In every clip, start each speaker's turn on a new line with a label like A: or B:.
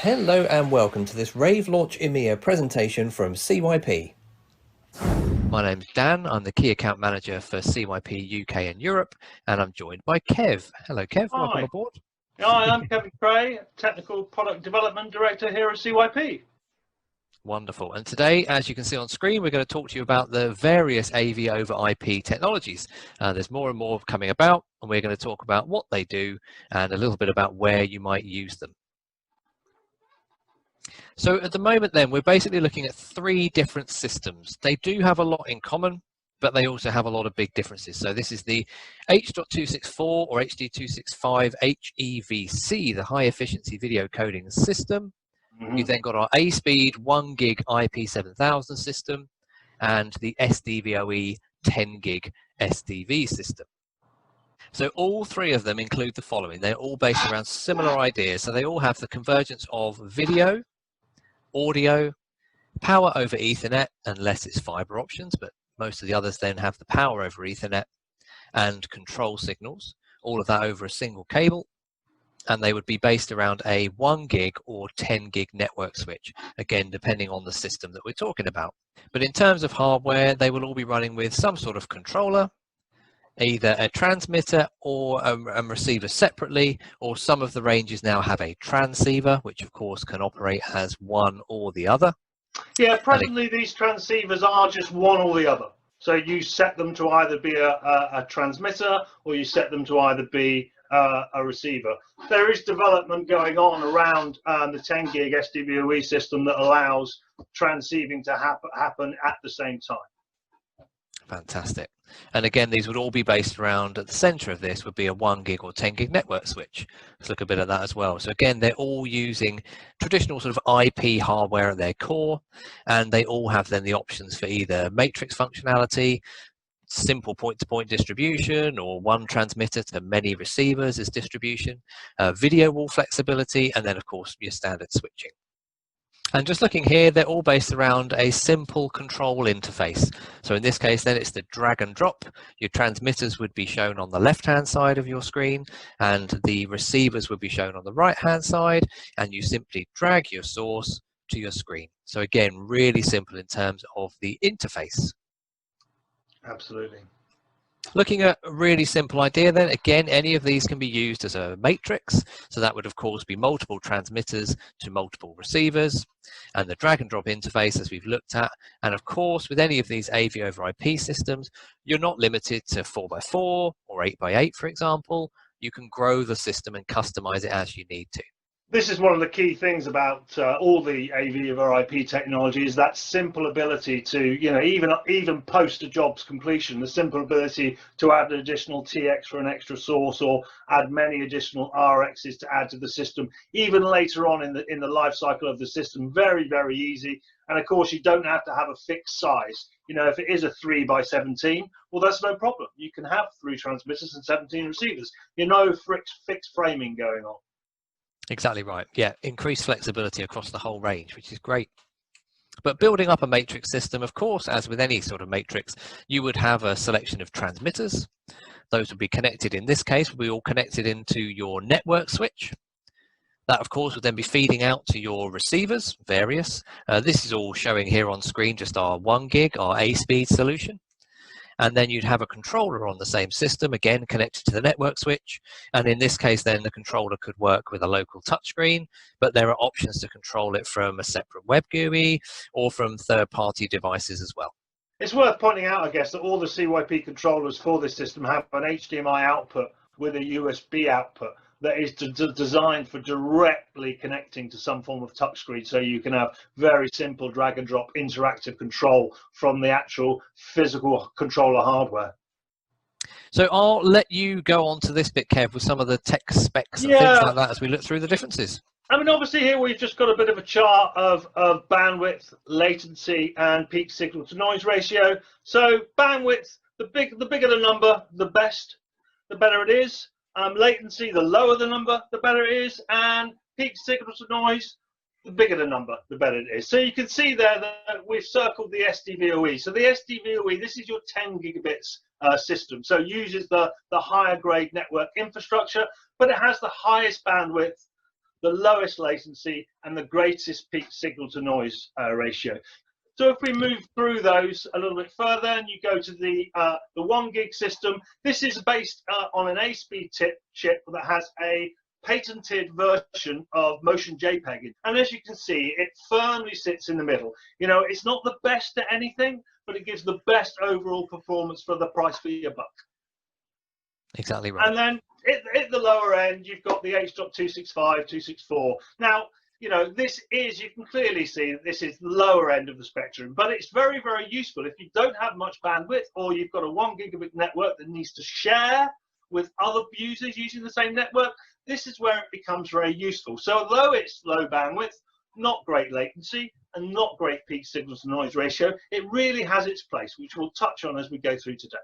A: Hello and welcome to this LAVNCH EMEA presentation from CYP.
B: My name's Dan, I'm the Key Account Manager for CYP UK and Europe, and I'm joined by Kev. Hello Kev,
C: Hi.
B: welcome aboard.
C: Hi, I'm Kevin Cray, Technical Product Development Director here at CYP.
B: Wonderful. And today, as you can see on screen, we're going to talk to you about the various AV over IP technologies. There's more and more coming about, and we're going to talk about what they do and a little bit about where you might use them. So at the moment then, we're basically looking at three different systems. They do have a lot in common, but they also have a lot of big differences. So this is the H.264 or HD265 HEVC, the high efficiency video coding system. You've then got our ASPEED 1 gig IP7000 system and the SDVoE 10 gig SDV system. So all three of them include the following. They're all based around similar ideas. So they all have the convergence of video, audio, power over Ethernet, unless it's fiber options, but most of the others then have the power over Ethernet and control signals, all of that over a single cable. And they would be based around a 1 gig or 10 gig network switch, again, depending on the system that we're talking about. But in terms of hardware, they will all be running with some sort of controller, either a transmitter or a receiver separately, or some of the ranges now have a transceiver, which of course can operate as one or the other.
C: Yeah, presently these transceivers are just one or the other. So you set them to either be a transmitter or you set them to either be a receiver. There is development going on around the 10 gig SDVoE system that allows transceiving to happen at the same time.
B: Fantastic. And again, these would all be based around, at the center of this would be a 1 gig or 10 gig network switch. Let's look a bit at that as well. So again, they're all using traditional sort of IP hardware at their core, and they all have then the options for either matrix functionality, simple point-to-point distribution, or one transmitter to many receivers as distribution, video wall flexibility, and then of course your standard switching. And just looking here, they're all based around a simple control interface. So in this case, then it's the drag and drop. Your transmitters would be shown on the left-hand side of your screen, and the receivers would be shown on the right-hand side, and you simply drag your source to your screen. So again, really simple in terms of the interface.
C: Absolutely.
B: Looking at a really simple idea then, again, any of these can be used as a matrix. So that would of course be multiple transmitters to multiple receivers, and the drag and drop interface as we've looked at. And of course, with any of these AV over IP systems, you're not limited to 4x4 or 8x8, for example. You can grow the system and customize it as you need to.
C: This is one of the key things about all the AV over IP technology, is that simple ability to, even post a job's completion, the simple ability to add an additional TX for an extra source, or add many additional RXs to add to the system, even later on in the life cycle of the system. Very, very easy. And of course, you don't have to have a fixed size. If it is a 3x17, well, that's no problem. You can have 3 transmitters and 17 receivers. Fixed framing going on.
B: Exactly right. Yeah, increased flexibility across the whole range, which is great. But building up a matrix system, of course, as with any sort of matrix, you would have a selection of transmitters. Those would be connected, in this case, would be all connected into your network switch. That, of course, would then be feeding out to your receivers, various. This is all showing here on screen, just our 1 gig, our ASPEED solution. And then you'd have a controller on the same system, again connected to the network switch. And in this case, then the controller could work with a local touchscreen, but there are options to control it from a separate web GUI or from third-party devices as well.
C: It's worth pointing out, I guess, that all the CYP controllers for this system have an HDMI output with a USB output that is designed for directly connecting to some form of touchscreen, so you can have very simple drag and drop interactive control from the actual physical controller hardware.
B: So I'll let you go on to this bit, Kev, with some of the tech specs and things like that as we look through the differences.
C: I mean, obviously here we've just got a bit of a chart of bandwidth, latency, and peak signal to noise ratio. So bandwidth, the bigger the number, the better it is. Latency, the lower the number, the better it is, and peak signal to noise, the bigger the number, the better it is. So you can see there that we've circled the SDVoE. So the SDVoE, this is your 10 gigabits system. So it uses the higher grade network infrastructure, but it has the highest bandwidth, the lowest latency, and the greatest peak signal to noise ratio. So if we move through those a little bit further and you go to the 1 gig system, this is based on an ASPEED chip that has a patented version of motion JPEG. And as you can see, it firmly sits in the middle. You know, it's not the best at anything, but it gives the best overall performance for the price for your buck.
B: Exactly right.
C: And then at the lower end, you've got the H.265, 264. Now, you know, this is, you can clearly see that this is the lower end of the spectrum, but it's very, very useful if you don't have much bandwidth or you've got a 1 gigabit network that needs to share with other users using the same network. This is where it becomes very useful. So although it's low bandwidth, not great latency, and not great peak signal to noise ratio, it really has its place, which we'll touch on as we go through today.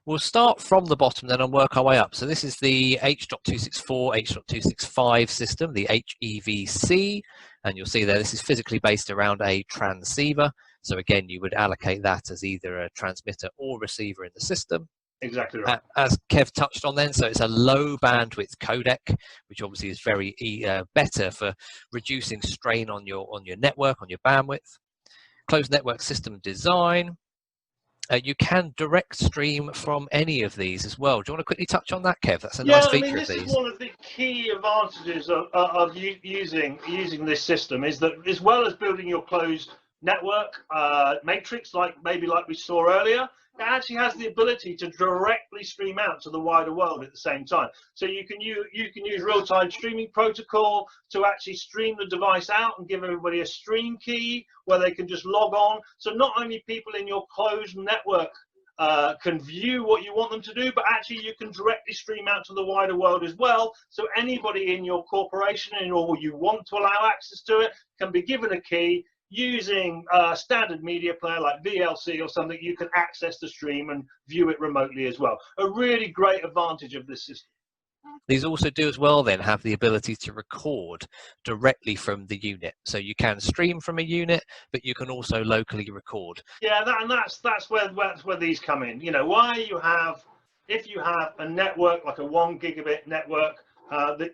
B: We'll start from the bottom then and work our way up. So this is the H.264, H.265 system, the HEVC, and you'll see there this is physically based around a transceiver. So again, you would allocate that as either a transmitter or receiver in the system.
C: Exactly right.
B: As Kev touched on then, so it's a low bandwidth codec, which obviously is very better for reducing strain on your network, on your bandwidth. Closed network system design. You can direct stream from any of these as well. Do you want to quickly touch on that, Kev? That's a nice feature of these.
C: This is one of the key advantages of using this system, is that as well as building your closed network matrix, like we saw earlier, it actually has the ability to directly stream out to the wider world at the same time. So you can use real-time streaming protocol to actually stream the device out and give everybody a stream key where they can just log on. So not only people in your closed network can view what you want them to do, but actually you can directly stream out to the wider world as well. So anybody in your corporation or you want to allow access to it can be given a key. Using a standard media player like VLC or something, you can access the stream and view it remotely as well. A really great advantage of this system.
B: These also do as well then have the ability to record directly from the unit. So you can stream from a unit, but you can also locally record.
C: Yeah, that's where these come in. You know, if you have a network like a 1 gigabit network,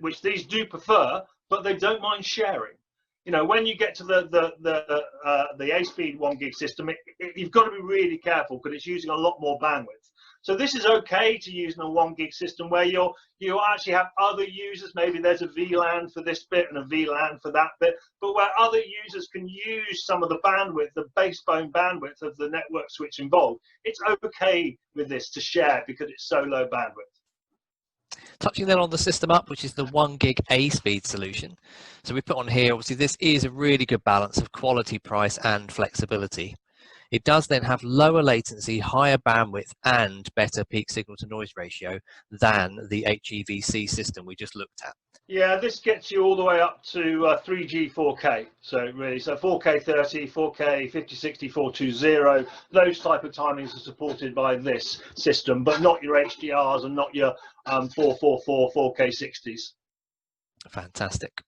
C: which these do prefer, but they don't mind sharing. You know, when you get to the ASPEED 1 gig system, you've got to be really careful because it's using a lot more bandwidth. So this is okay to use in a 1 gig system where you actually have other users. Maybe there's a VLAN for this bit and a VLAN for that bit, but where other users can use some of the bandwidth, the basebone bandwidth of the network switch involved. It's okay with this to share because it's so low bandwidth.
B: Touching then on the system up, which is the 1 gig ASPEED solution. So we put on here, obviously this is a really good balance of quality, price and flexibility. It does then have lower latency, higher bandwidth and better peak signal to noise ratio than the HEVC system we just looked at.
C: Yeah, this gets you all the way up to 3G 4K. So really, so 4K 30, 4K 5060, 420, those type of timings are supported by this system, but not your HDRs and not your 444 4K 60s.
B: Fantastic.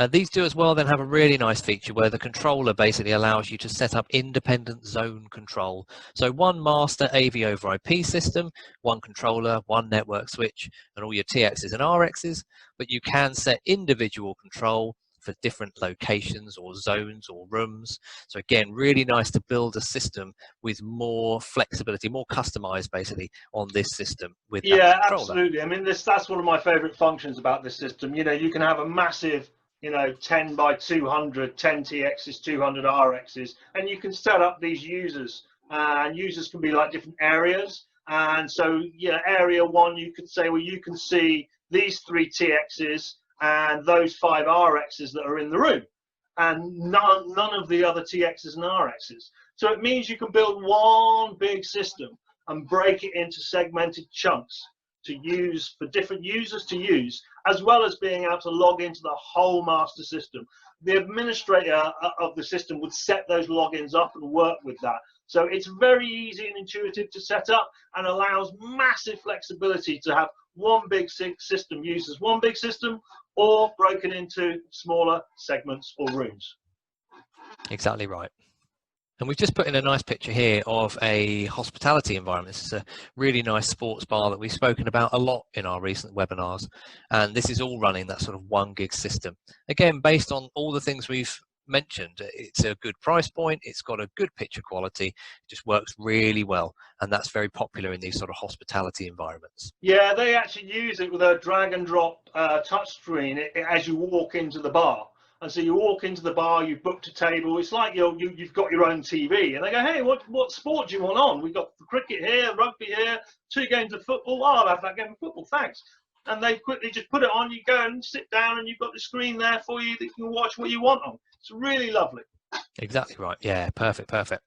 B: These do as well then have a really nice feature where the controller basically allows you to set up independent zone control. So one master AV over IP system, one controller, one network switch, and all your TXs and RXs, but you can set individual control for different locations or zones or rooms. So again, really nice to build a system with more flexibility, more customized basically on this system with that controller.
C: Absolutely. I mean, that's one of my favorite functions about this system. You know, you can have a massive, you know, 10 by 200, 10 TXs, 200 RXs, and you can set up these users, and users can be like different areas. And so, yeah, area 1, you could say, well, you can see these 3 TXs and those 5 RXs that are in the room, and none of the other TXs and RXs. So it means you can build one big system and break it into segmented chunks to use for different users to use, as well as being able to log into the whole master system. The administrator of the system would set those logins up and work with that. So it's very easy and intuitive to set up and allows massive flexibility to have one big system used as one big system or broken into smaller segments or rooms.
B: Exactly right. And we've just put in a nice picture here of a hospitality environment. This is a really nice sports bar that we've spoken about a lot in our recent webinars. And this is all running that sort of 1 gig system. Again, based on all the things we've mentioned, it's a good price point, it's got a good picture quality, it just works really well. And that's very popular in these sort of hospitality environments.
C: Yeah, they actually use it with a drag and drop touch screen as you walk into the bar. And so you walk into the bar, you've booked a table. It's like you've got your own TV, and they go, "Hey, what sport do you want on? We've got cricket here, rugby here, 2 games of football. Oh, I'll have that game of football, thanks." And they quickly just put it on. You go and sit down, and you've got the screen there for you that you can watch what you want on. It's really lovely.
B: Exactly right. Yeah, perfect, perfect.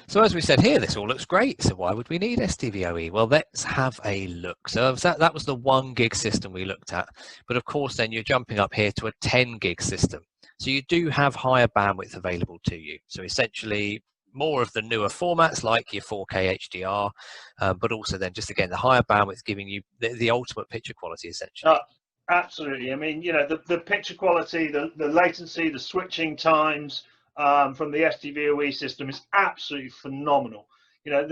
B: So as we said here, this all looks great. So why would we need SDVoE? Well, let's have a look. So that was the 1 gig system we looked at. But of course, then you're jumping up here to a 10 gig system. So you do have higher bandwidth available to you. So essentially, more of the newer formats like your 4K HDR, but also then just again, the higher bandwidth giving you the ultimate picture quality essentially.
C: Absolutely. I mean, you know, the picture quality, the latency, the switching times, from the SDVoE system is absolutely phenomenal. You know,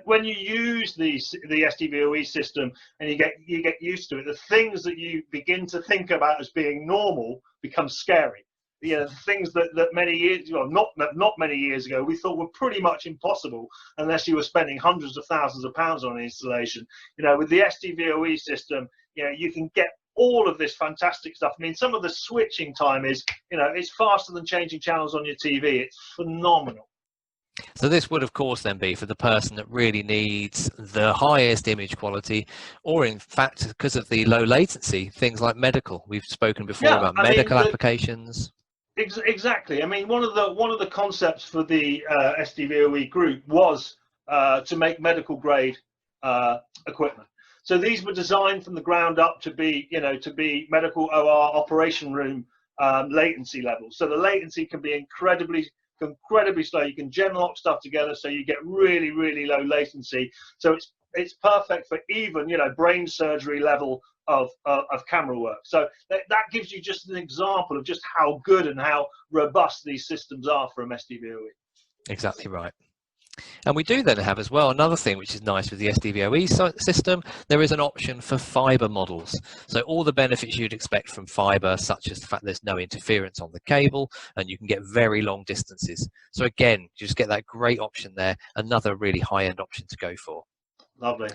C: when you use the SDVoE system and you get used to it, the things that you begin to think about as being normal become scary. You know, the things that many years, well, not many years ago, we thought were pretty much impossible unless you were spending hundreds of thousands of pounds on an installation. You know, with the SDVoE system, you know, you can get all of this fantastic stuff. I mean, some of the switching time is, you know, it's faster than changing channels on your TV. It's phenomenal.
B: So this would, of course, then be for the person that really needs the highest image quality, or in fact, because of the low latency, things like medical. We've spoken before about medical applications.
C: Exactly. I mean, one of the concepts for the SDVoE group was to make medical grade equipment. So these were designed from the ground up to be, you know, to be medical OR operation room latency levels. So the latency can be incredibly slow. You can gen lock stuff together, so you get really, really low latency. So it's perfect for even, you know, brain surgery level of camera work. So that gives you just an example of just how good and how robust these systems are from SDVoE.
B: Exactly right. And we do then have as well another thing which is nice with the SDVoE system. There is an option for fiber models. So all the benefits you'd expect from fiber, such as the fact there's no interference on the cable and you can get very long distances. So again, you just get that great option there, another really high-end option to go for.
C: Lovely.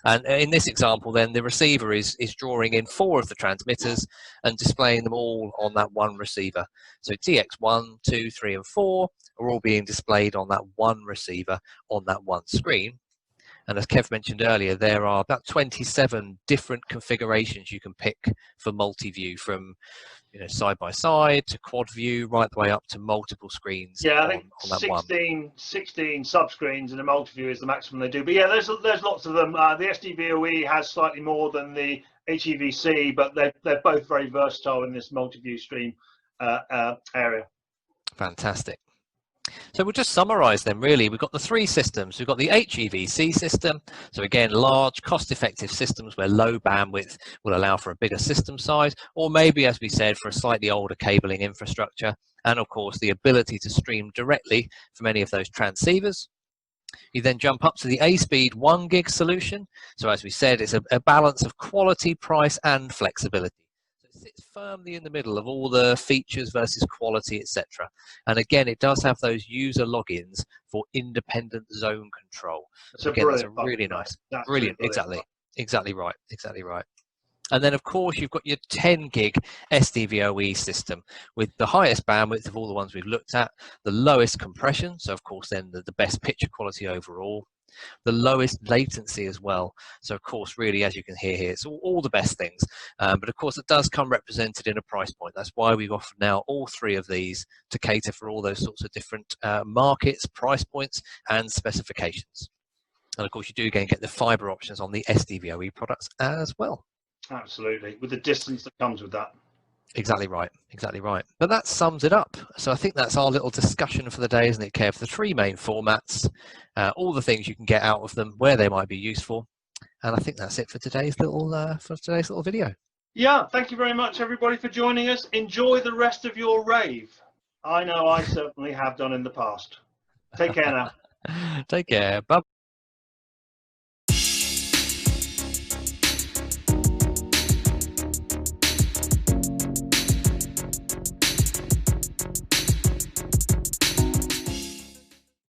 B: And in this example, then the receiver is drawing in 4 of the transmitters and displaying them all on that one receiver. So TX1, 2, 3, and 4 are all being displayed on that one receiver on that one screen. And as Kev mentioned earlier, there are about 27 different configurations you can pick for multi-view, from, you know, side by side to quad view, right the way up to multiple screens.
C: Yeah, I think
B: on that
C: 16 sub-screens and a multi-view is the maximum they do. But yeah, there's lots of them. The SDVoE has slightly more than the HEVC, but they're both very versatile in this multi-view stream area.
B: Fantastic. So we'll just summarize them really. We've got the 3 systems. We've got the HEVC system. So again, large, cost-effective systems where low bandwidth will allow for a bigger system size, or maybe, as we said, for a slightly older cabling infrastructure. And of course, the ability to stream directly from any of those transceivers. You then jump up to the ASPEED 1 gig solution. So as we said, it's a balance of quality, price, and flexibility. It sits firmly in the middle of all the features versus quality, etc. And again, it does have those user logins for independent zone control. So again, that's a really nice, brilliant, exactly right. And then, of course, you've got your 10 gig SDVoE system with the highest bandwidth of all the ones we've looked at, the lowest compression, so of course then the best picture quality overall, the lowest latency as well. So of course, really, as you can hear here, it's all the best things. But of course, it does come represented in a price point. That's why we've offered now all 3 of these to cater for all those sorts of different markets, price points, and specifications. And of course, you do again get the fiber options on the SDVoE products as well.
C: Absolutely, with the distance that comes with that.
B: Exactly right, exactly right. But that sums it up. So I think that's our little discussion for the day, isn't it, Kev? The 3 main formats, all the things you can get out of them, where they might be useful. And I think that's it for today's little video.
C: Yeah, thank you very much, everybody, for joining us. Enjoy the rest of your rave. I know I certainly have done in the past. Take care now.
B: Take care. Bye.